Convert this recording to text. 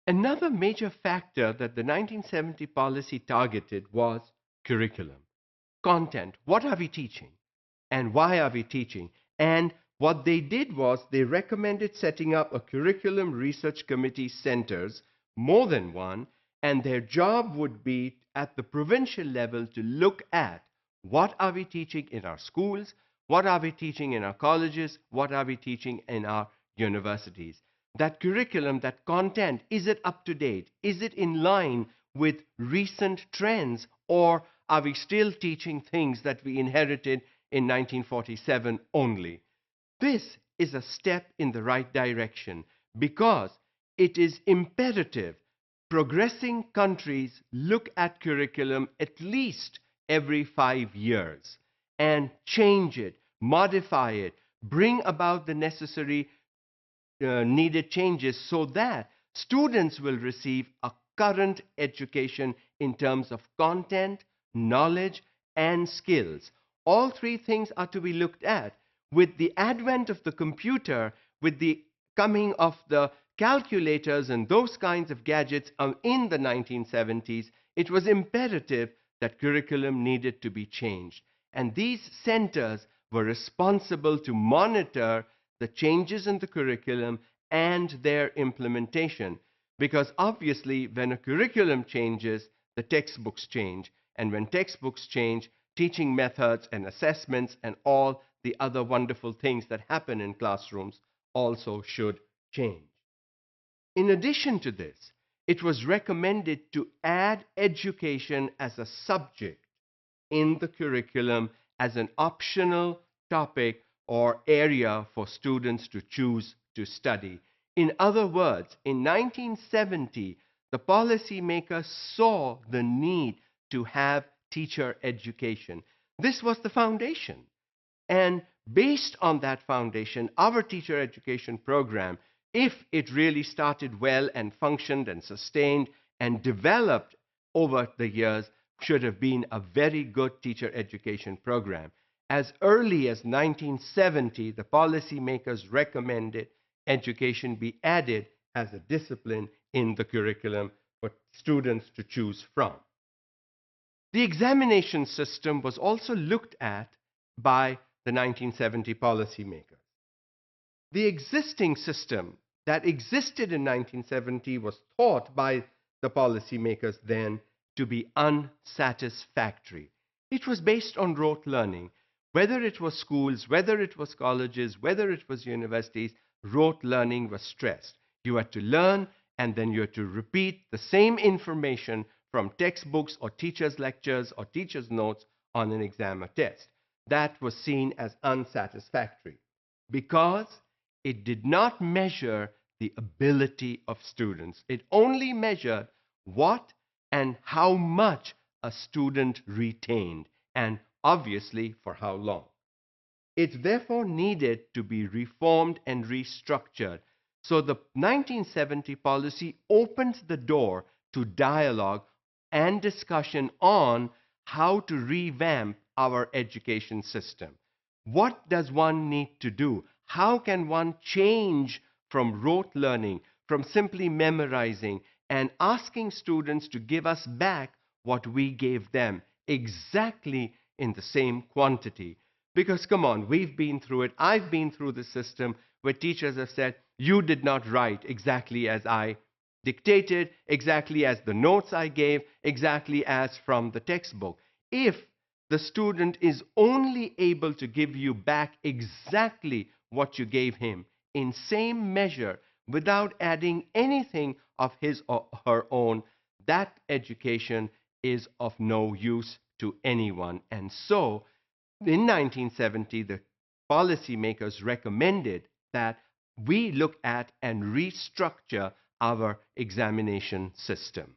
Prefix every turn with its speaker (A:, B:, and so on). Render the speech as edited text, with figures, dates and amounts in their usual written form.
A: Another major factor that the 1970 policy targeted was curriculum, content. What are we teaching? And why are we teaching? And what they did was they recommended setting up a curriculum research committee centers, more than one, and their job would be at the provincial level to look at what are we teaching in our schools, what are we teaching in our colleges, what are we teaching in our universities. That curriculum, that content, is it up to date? Is it in line with recent trends? Or are we still teaching things that we inherited in 1947 only? This is a step in the right direction because it is imperative. Progressing countries look at curriculum at least every 5 years and change it, modify it, bring about the necessary needed changes so that students will receive a current education in terms of content, knowledge, and skills. All three things are to be looked at. With the advent of the computer, with the coming of the calculators and those kinds of gadgets in the 1970s, it was imperative that curriculum needed to be changed. And these centers were responsible to monitor the changes in the curriculum and their implementation. Because obviously, when a curriculum changes, the textbooks change. And when textbooks change, teaching methods and assessments and all the other wonderful things that happen in classrooms also should change. In addition to this, it was recommended to add education as a subject in the curriculum as an optional topic or area for students to choose to study. In other words, in 1970, the policymakers saw the need to have teacher education. This was the foundation. And based on that foundation, our teacher education program, if it really started well and functioned and sustained and developed over the years, should have been a very good teacher education program. As early as 1970, the policymakers recommended education be added as a discipline in the curriculum for students to choose from. The examination system was also looked at by the 1970 policymakers. The existing system that existed in 1970 was thought by the policymakers then to be unsatisfactory. It was based on rote learning. Whether it was schools, whether it was colleges, whether it was universities, rote learning was stressed. You had to learn and then you had to repeat the same information from textbooks or teachers' lectures or teachers' notes on an exam or test. That was seen as unsatisfactory because it did not measure the ability of students. It only measured what and how much a student retained, and obviously for how long. It therefore needed to be reformed and restructured. So the 1970 policy opened the door to dialogue and discussion on how to revamp our education system. What does one need to do? How can one change from rote learning, from simply memorizing, and asking students to give us back what we gave them exactly in the same quantity? Because come on, we've been through it. I've been through the system where teachers have said, you did not write exactly as I dictated, exactly as the notes I gave, exactly as from the textbook. If the student is only able to give you back exactly what you gave him in same measure without adding anything of his or her own, that education is of no use to anyone. And so, in 1970, the policymakers recommended that we look at and restructure our examination system.